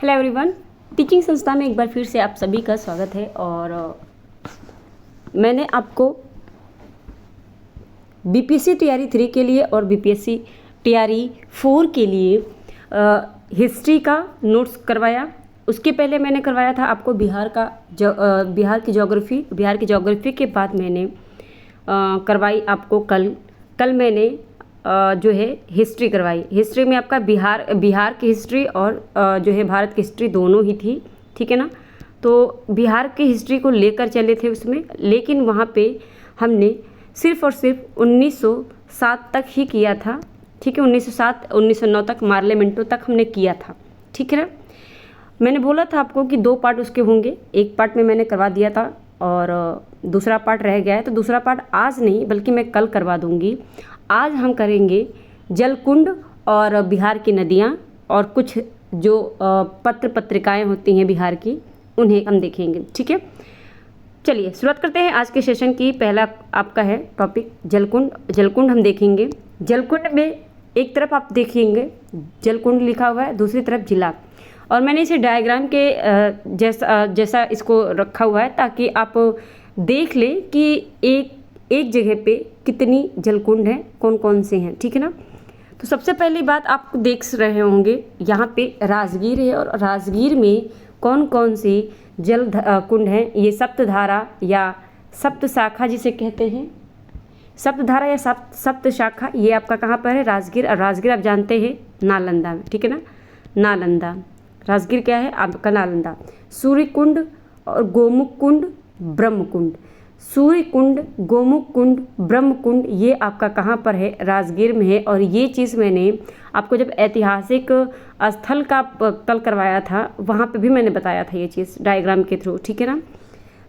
Hello everyone, teaching संस्था में एक बार फिर से आप सभी का स्वागत है। और मैंने आपको बीपीएससी टीआरई 3 के लिए और बीपीएससी टीआरई 4 के लिए हिस्ट्री का नोट्स करवाया। उसके पहले मैंने करवाया था आपको बिहार की ज्योग्राफी के बाद मैंने करवाई आपको कल मैंने जो है हिस्ट्री करवाई। हिस्ट्री में आपका बिहार की हिस्ट्री और जो है भारत की हिस्ट्री दोनों ही थी, ठीक है ना। तो बिहार की हिस्ट्री को लेकर चले थे उसमें, लेकिन वहाँ पे हमने सिर्फ़ और सिर्फ 1907 तक ही किया था, ठीक है। 1907 1909 तक, मार्ले मिंटो तक हमने किया था, ठीक है ना। मैंने बोला था आपको कि 2 पार्ट उसके होंगे, एक पार्ट में मैंने करवा दिया था और दूसरा पार्ट रह गया है। तो दूसरा पार्ट आज नहीं बल्कि मैं कल करवा दूँगी। आज हम करेंगे जलकुंड और बिहार की नदियाँ और कुछ जो पत्रिकाएं होती हैं बिहार की, उन्हें हम देखेंगे, ठीक है। चलिए शुरुआत करते हैं आज के सेशन की। पहला आपका है टॉपिक जलकुंड हम देखेंगे। जलकुंड में एक तरफ आप देखेंगे जलकुंड लिखा हुआ है, दूसरी तरफ जिला, और मैंने इसे डायग्राम के जैसा इसको रखा हुआ है ताकि आप देख लें कि एक जगह पे कितनी जलकुंड हैं, कौन कौन से हैं, ठीक है ना। तो सबसे पहली बात आप देख रहे होंगे यहाँ पे राजगीर है, और राजगीर में कौन कौन सी जल कुंड हैं। ये सप्तधारा या सप्त शाखा जिसे कहते हैं, सप्तधारा या सप्त शाखा, ये आपका कहाँ पर है, राजगीर। और राजगीर आप जानते हैं नालंदा में, ठीक है ना, नालंदा। राजगीर क्या है आपका, नालंदा। सूर्य कुंड और गोमुख कुंड, ब्रह्म कुंड। सूर्य कुंड, गोमुख कुंड, ब्रह्म कुंड, ये आपका कहाँ पर है, राजगीर में है। और ये चीज़ मैंने आपको जब ऐतिहासिक स्थल का कल करवाया था वहाँ पे भी मैंने बताया था ये चीज़ डायग्राम के थ्रू, ठीक है ना।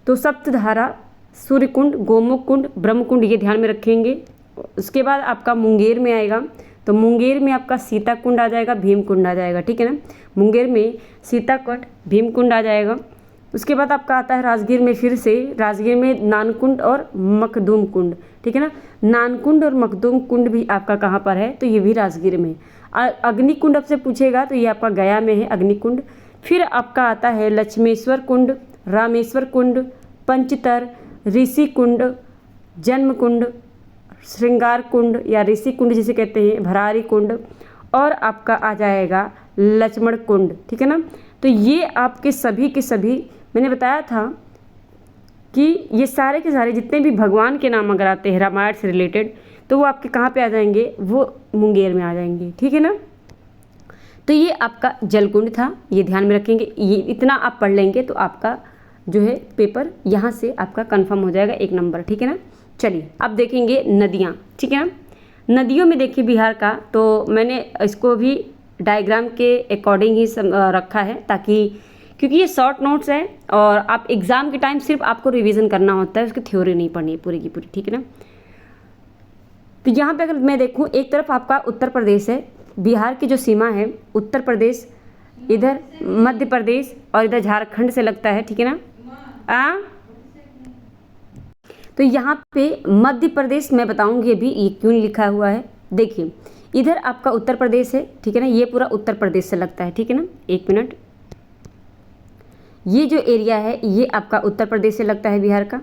तो सप्तधारा, सूर्य कुंड, गोमुख कुंड, ब्रह्म कुंड, ये ध्यान में रखेंगे। उसके बाद आपका मुंगेर में आएगा, तो मुंगेर में आपका सीता कुंड आ जाएगा, भीम कुंड आ जाएगा, ठीक है ना। मुंगेर में सीता कुंड, भीम कुंड आ जाएगा। उसके बाद आपका आता है राजगीर में, फिर से राजगीर में नानकुंड और मखदूम कुंड, ठीक है ना। नानकुंड और मखदूम कुंड भी आपका कहाँ पर है, तो ये भी राजगीर में। अग्निकुंड आपसे पूछेगा तो ये आपका गया में है, अग्निकुंड। फिर आपका आता है लक्ष्मेश्वर कुंड, रामेश्वर कुंड, पंचतर, ऋषि कुंड, जन्म कुंड, श्रृंगार कुंड या ऋषि कुंड जिसे कहते हैं, भरारी कुंड, और आपका आ जाएगा लक्ष्मण कुंड, ठीक है ना। तो ये आपके सभी के सभी, मैंने बताया था कि ये सारे के सारे जितने भी भगवान के नाम अगर आते हैं रामायण से रिलेटेड, तो वो आपके कहाँ पे आ जाएंगे, वो मुंगेर में आ जाएंगे, ठीक है ना। तो ये आपका जलकुंड था, ये ध्यान में रखेंगे। ये इतना आप पढ़ लेंगे तो आपका जो है पेपर यहाँ से आपका कंफर्म हो जाएगा 1 नंबर, ठीक है ना। चलिए अब देखेंगे नदियाँ, ठीक है ना। नदियों में देखिए बिहार का, तो मैंने इसको भी डायग्राम के अकॉर्डिंग ही रखा है ताकि, क्योंकि ये शॉर्ट नोट्स है और आप एग्ज़ाम के टाइम सिर्फ आपको रिवीजन करना होता है, उसकी थ्योरी नहीं पढ़नी है पूरी की पूरी, ठीक है ना। तो यहाँ पे अगर मैं देखूँ, एक तरफ आपका उत्तर प्रदेश है, बिहार की जो सीमा है उत्तर प्रदेश, इधर मध्य प्रदेश और इधर झारखंड से लगता है, ठीक है ना। तो यहाँ पे मध्य प्रदेश मैं बताऊँगी अभी ये क्यों लिखा हुआ है। देखिए इधर आपका उत्तर प्रदेश है, ठीक है ना, ये पूरा उत्तर प्रदेश से लगता है, ठीक है ना। 1 मिनट, ये जो एरिया है ये आपका उत्तर प्रदेश से लगता है बिहार का।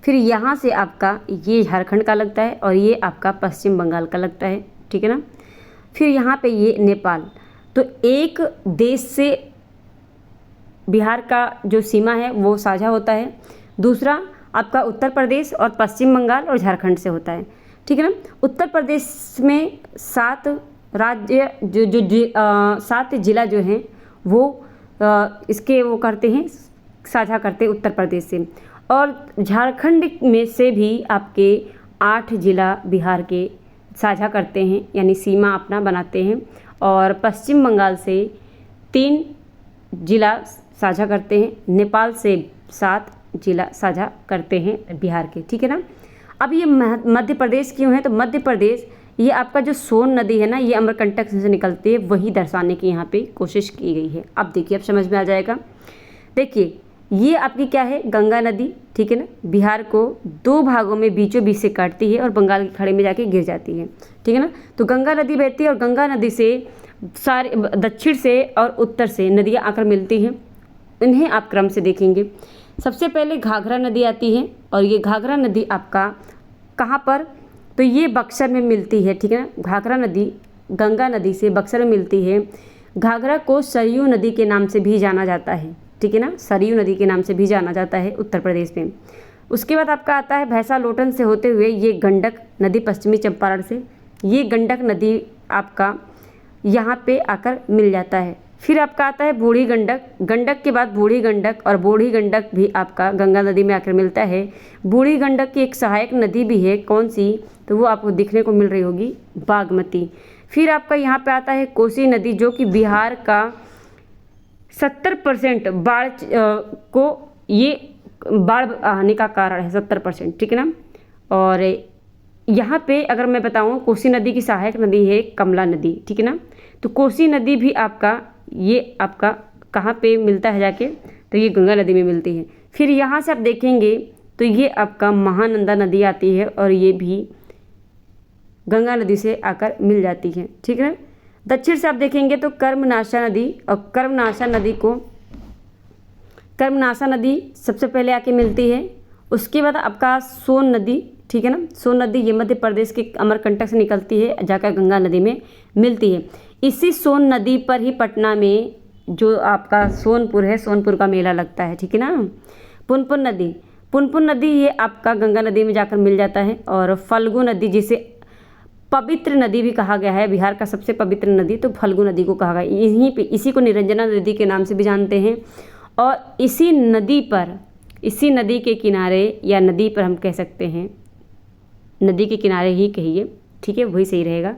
फिर यहाँ से आपका ये झारखंड का लगता है और ये आपका पश्चिम बंगाल का लगता है, ठीक है ना। फिर यहाँ पे ये नेपाल। तो एक देश से बिहार का जो सीमा है वो साझा होता है, दूसरा आपका उत्तर प्रदेश और पश्चिम बंगाल और झारखंड से होता है, ठीक है ना। उत्तर प्रदेश में 7 राज्य जो 7 जिला जो हैं वो इसके वो करते हैं, साझा करते हैं उत्तर प्रदेश से। और झारखंड में से भी आपके 8 जिला बिहार के साझा करते हैं, यानी सीमा अपना बनाते हैं। और पश्चिम बंगाल से 3 जिला साझा करते हैं, नेपाल से 7 जिला साझा करते हैं बिहार के, ठीक है ना। अब ये मध्य प्रदेश क्यों है, तो मध्य प्रदेश ये आपका जो सोन नदी है ना, ये अमरकंटक से निकलती है, वही दर्शाने की यहाँ पे कोशिश की गई है। अब देखिए अब समझ में आ जाएगा। देखिए ये आपकी क्या है, गंगा नदी, ठीक है ना। बिहार को 2 भागों में बीचों बीच से काटती है और बंगाल की खाड़ी में जाके गिर जाती है, ठीक है ना। तो गंगा नदी बहती है और गंगा नदी से सारे दक्षिण से और उत्तर से नदियाँ आकर मिलती हैं, इन्हें आप क्रम से देखेंगे। सबसे पहले घाघरा नदी आती है और ये घाघरा नदी आपका कहाँ पर, तो ये बक्सर में मिलती है, ठीक है ना। घाघरा नदी गंगा नदी से बक्सर में मिलती है। घाघरा को सरयू नदी के नाम से भी जाना जाता है, ठीक है ना, सरयू नदी के नाम से भी जाना जाता है उत्तर प्रदेश में। उसके बाद आपका आता है भैंसा लोटन से होते हुए ये गंडक नदी पश्चिमी चंपारण से, ये गंडक नदी आपका यहाँ पे आकर मिल जाता है। फिर आपका आता है बूढ़ी गंडक, गंडक के बाद बूढ़ी गंडक, और बूढ़ी गंडक भी आपका गंगा नदी में आकर मिलता है। बूढ़ी गंडक की एक सहायक नदी भी है, कौन सी, तो वो आपको दिखने को मिल रही होगी, बागमती। फिर आपका यहाँ पे आता है कोसी नदी, जो कि बिहार का 70% बाढ़ को ये बाढ़ आने का कारण है, 70%, ठीक है ना। और यहाँ पे अगर मैं बताऊँ, कोसी नदी की सहायक नदी है कमला नदी, ठीक है ना। तो कोसी नदी भी आपका ये आपका कहाँ पे मिलता है जाके, तो ये गंगा नदी में मिलती है। फिर यहाँ से आप देखेंगे तो ये आपका महानंदा नदी आती है और ये भी गंगा नदी से आकर मिल जाती है, ठीक है ना। दक्षिण से आप देखेंगे तो कर्मनाशा नदी, और कर्मनाशा नदी सबसे पहले आके मिलती है। उसके बाद आपका सोन नदी, ठीक है ना, सोन नदी ये मध्य प्रदेश के अमरकंटक से निकलती है, जाकर गंगा नदी में मिलती है। इसी सोन नदी पर ही पटना में जो आपका सोनपुर है, सोनपुर का मेला लगता है, ठीक है ना। पुनपुन नदी ये आपका गंगा नदी में जाकर मिल जाता है। और फल्गु नदी, जिसे पवित्र नदी भी कहा गया है, बिहार का सबसे पवित्र नदी तो फल्गु नदी को कहा गया, यहीं पे इसी को निरंजना नदी के नाम से भी जानते हैं। और इसी नदी के किनारे, या नदी पर हम कह सकते हैं, नदी के किनारे ही कहिए, ठीक है, वही सही रहेगा,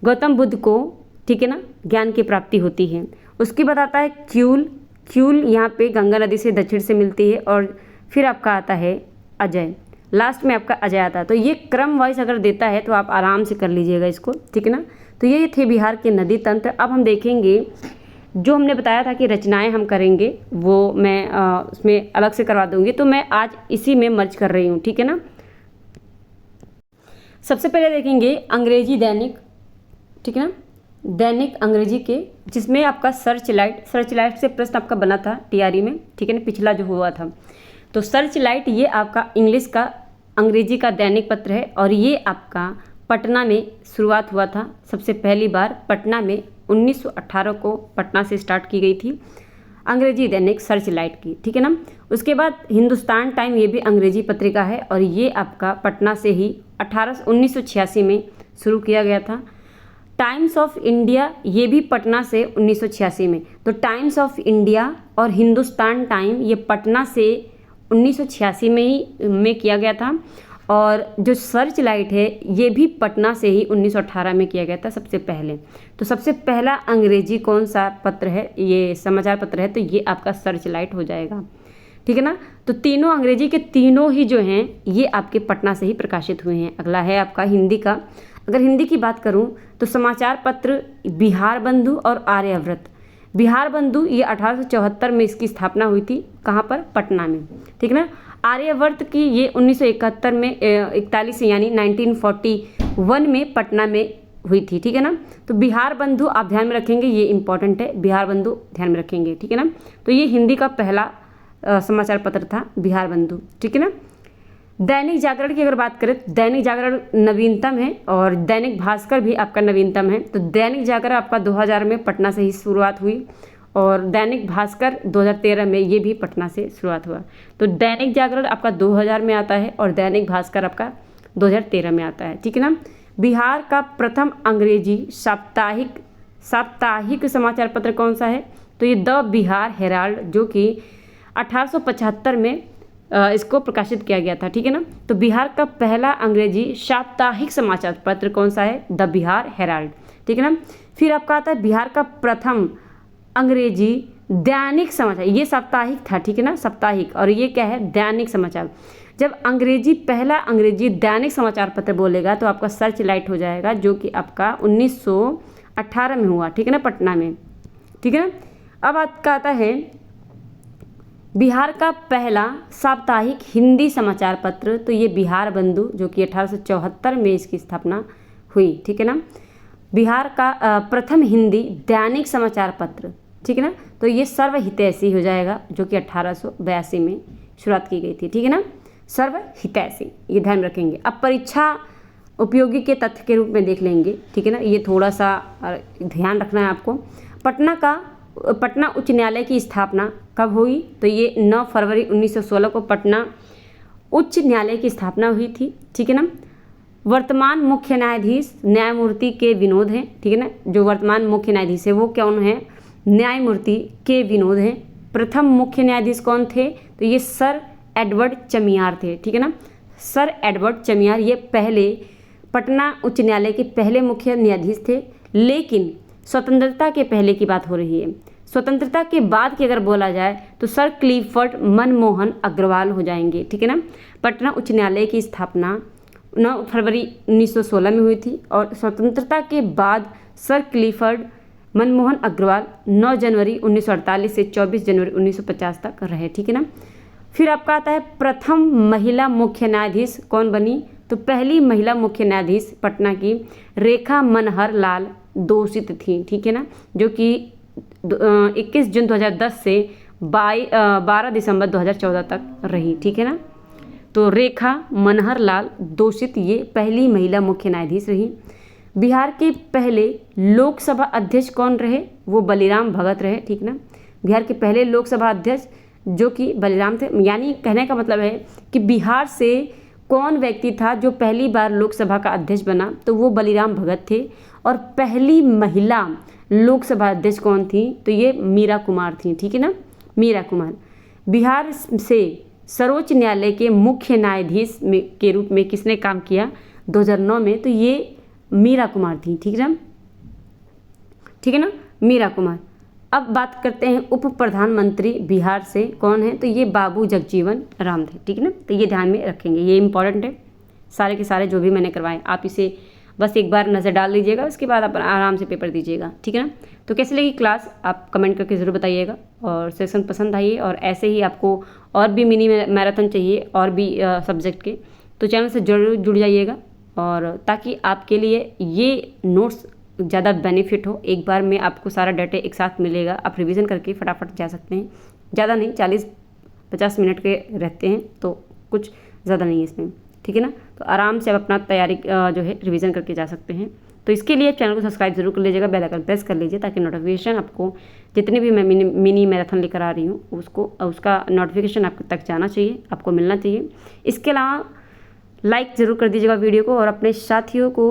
गौतम बुद्ध को, ठीक है ना, ज्ञान की प्राप्ति होती है। उसके बाद आता है क्यूल यहाँ पे गंगा नदी से दक्षिण से मिलती है। और फिर आपका आता है अजय, लास्ट में आपका अजय आता है। तो ये क्रम वाइज अगर देता है तो आप आराम से कर लीजिएगा इसको, ठीक है ना। तो ये थे बिहार के नदी तंत्र। अब हम देखेंगे, जो हमने बताया था कि रचनाएं हम करेंगे वो मैं उसमें अलग से करवा दूंगी, तो मैं आज इसी में मर्ज कर रही हूँ, ठीक है ना। सबसे पहले देखेंगे अंग्रेजी दैनिक, ठीक है ना, दैनिक अंग्रेजी के, जिसमें आपका सर्च लाइट से प्रश्न आपका बना था टीआरई में, ठीक है ना, पिछला जो हुआ था। तो सर्च लाइट ये आपका इंग्लिश का अंग्रेजी का दैनिक पत्र है और ये आपका पटना में शुरुआत हुआ था। सबसे पहली बार पटना में 1918 को पटना से स्टार्ट की गई थी अंग्रेजी दैनिक सर्च लाइट की, ठीक है ना। उसके बाद हिंदुस्तान टाइम, ये भी अंग्रेजी पत्रिका है और ये आपका पटना से ही 1986 में शुरू किया गया था। टाइम्स ऑफ इंडिया, ये भी पटना से 1986 में। तो टाइम्स ऑफ इंडिया और हिंदुस्तान टाइम ये पटना से 1986 में किया गया था। और जो सर्च लाइट है ये भी पटना से ही 1918 में किया गया था सबसे पहले। तो सबसे पहला अंग्रेजी कौन सा पत्र है, ये समाचार पत्र है, तो ये आपका सर्च लाइट हो जाएगा, ठीक है ना। तो तीनों अंग्रेजी के तीनों ही जो हैं ये आपके पटना से ही प्रकाशित हुए हैं। अगला है आपका हिंदी का। अगर हिंदी की बात करूं तो समाचार पत्र बिहार बंधु और आर्यावर्त। बिहार बंधु ये 1874 में इसकी स्थापना हुई थी, कहाँ पर, पटना में, ठीक है ना। आर्यावर्त की ये 1971 में 41 यानी 1941 में पटना में हुई थी, ठीक है ना। तो बिहार बंधु आप ध्यान में रखेंगे, ये इंपॉर्टेंट है, बिहार बंधु ध्यान में रखेंगे, ठीक है ना। तो ये हिंदी का पहला समाचार पत्र था बिहार बंधु, ठीक है ना। दैनिक जागरण की अगर बात करें तो दैनिक जागरण नवीनतम है और दैनिक भास्कर भी आपका नवीनतम है। तो दैनिक जागरण आपका 2000 में पटना से ही शुरुआत हुई और दैनिक भास्कर 2013 में ये भी पटना से शुरुआत हुआ। तो दैनिक जागरण आपका 2000 में आता है और दैनिक भास्कर आपका 2013 में आता है, ठीक है ना। बिहार का प्रथम अंग्रेजी साप्ताहिक समाचार पत्र कौन सा है, तो ये द बिहार हेराल्ड, जो कि 1875 में इसको प्रकाशित किया गया था, ठीक है ना। तो बिहार का पहला अंग्रेजी साप्ताहिक समाचार पत्र कौन सा है, द बिहार हेराल्ड, ठीक है ना। फिर आपका आता है बिहार का प्रथम अंग्रेजी दैनिक समाचार, ये साप्ताहिक था, ठीक है ना, साप्ताहिक, और ये क्या है, दैनिक समाचार। जब पहला अंग्रेजी दैनिक समाचार पत्र बोलेगा तो आपका सर्च लाइट हो जाएगा, जो कि आपका 1918 में हुआ, ठीक है ना, पटना में, ठीक है ना। अब आपका आता है बिहार का पहला साप्ताहिक हिंदी समाचार पत्र, तो ये बिहार बंधु, जो कि 1874 में इसकी स्थापना हुई, ठीक है ना। बिहार का प्रथम हिंदी दैनिक समाचार पत्र, ठीक है ना। तो ये सर्व हितैषी हो जाएगा, जो कि 1882 में शुरुआत की गई थी, ठीक है ना। सर्व हितैषी, ये ध्यान रखेंगे। अब परीक्षा उपयोगी के तथ्य के रूप में देख लेंगे, ठीक है ना। ये थोड़ा सा ध्यान रखना है आपको। पटना उच्च न्यायालय की स्थापना कब हुई? तो ये 9 फरवरी 1916 को पटना उच्च न्यायालय की स्थापना हुई थी, ठीक है ना। वर्तमान मुख्य न्यायाधीश न्यायमूर्ति के विनोद हैं, ठीक है ना। जो वर्तमान मुख्य न्यायाधीश है वो कौन है? न्यायमूर्ति के विनोद हैं। प्रथम मुख्य न्यायाधीश कौन थे? तो ये सर एडवर्ड चमियार थे, ठीक है ना। सर एडवर्ड चमियार ये पहले पटना उच्च न्यायालय के पहले मुख्य न्यायाधीश थे। लेकिन स्वतंत्रता के पहले की बात हो रही है। स्वतंत्रता के बाद की अगर बोला जाए तो सर क्लिफर्ड मनमोहन अग्रवाल हो जाएंगे, ठीक है ना। पटना उच्च न्यायालय की स्थापना 9 फरवरी 1916 में हुई थी और स्वतंत्रता के बाद सर क्लिफर्ड मनमोहन अग्रवाल 9 जनवरी 1948 से 24 जनवरी 1950 तक रहे, ठीक है ना। फिर आपका आता है प्रथम महिला मुख्य न्यायाधीश कौन बनी? तो पहली महिला मुख्य न्यायाधीश पटना की रेखा मनहर लाल दोषित थी, ठीक है ना, जो कि 21 जून 2010 से 12 दिसंबर 2014 तक रही, ठीक है ना। तो रेखा मनहर लाल दोषित ये पहली महिला मुख्य न्यायाधीश रही। बिहार के पहले लोकसभा अध्यक्ष कौन रहे? वो बलिराम भगत रहे, ठीक ना। बिहार के पहले लोकसभा अध्यक्ष जो कि बलिराम थे, यानी कहने का मतलब है कि बिहार से कौन व्यक्ति था जो पहली बार लोकसभा का अध्यक्ष बना? तो वो बलिराम भगत थे। और पहली महिला लोकसभा अध्यक्ष कौन थी? तो ये मीरा कुमार थी, ठीक है ना, मीरा कुमार। बिहार से सर्वोच्च न्यायालय के मुख्य न्यायाधीश के रूप में किसने काम किया 2009 में? तो ये मीरा कुमार थी, ठीक है ना, ठीक है ना, मीरा कुमार। अब बात करते हैं उप प्रधानमंत्री बिहार से कौन है? तो ये बाबू जगजीवन राम थे, ठीक है ना। तो ये ध्यान में रखेंगे, ये इंपॉर्टेंट है। सारे के सारे जो भी मैंने करवाए आप इसे बस एक बार नज़र डाल लीजिएगा, उसके बाद आप आराम से पेपर दीजिएगा, ठीक है ना। तो कैसी लगी क्लास आप कमेंट करके ज़रूर बताइएगा और सेशन पसंद आई और ऐसे ही आपको और भी मिनी मैराथन चाहिए और भी सब्जेक्ट के, तो चैनल से जरूर जुड़ जाइएगा और ताकि आपके लिए ये नोट्स ज़्यादा बेनिफिट हो। एक बार में आपको सारा डाटा एक साथ मिलेगा, आप रिवीजन करके फटाफट जा सकते हैं। ज़्यादा नहीं, 40-50 मिनट के रहते हैं, तो कुछ ज़्यादा नहीं है इसमें, ठीक है ना। तो आराम से आप अपना तैयारी जो है रिवीजन करके जा सकते हैं। तो इसके लिए चैनल को सब्सक्राइब जरूर कर लीजिएगा, बेल आइकन प्रेस कर लीजिए ताकि नोटिफिकेशन आपको जितने भी मैं मिनी मैराथन लेकर आ रही हूँ उसका नोटिफिकेशन आप तक जाना चाहिए, आपको मिलना चाहिए। इसके अलावा लाइक ज़रूर कर दीजिएगा वीडियो को और अपने साथियों को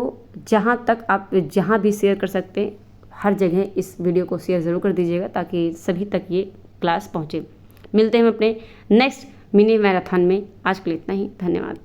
जहाँ तक आप जहाँ भी शेयर कर सकते हैं हर जगह इस वीडियो को शेयर ज़रूर कर दीजिएगा ताकि सभी तक ये क्लास पहुँचे। मिलते हैं हम अपने नेक्स्ट मिनी मैराथन में। आज के लिए इतना ही, धन्यवाद।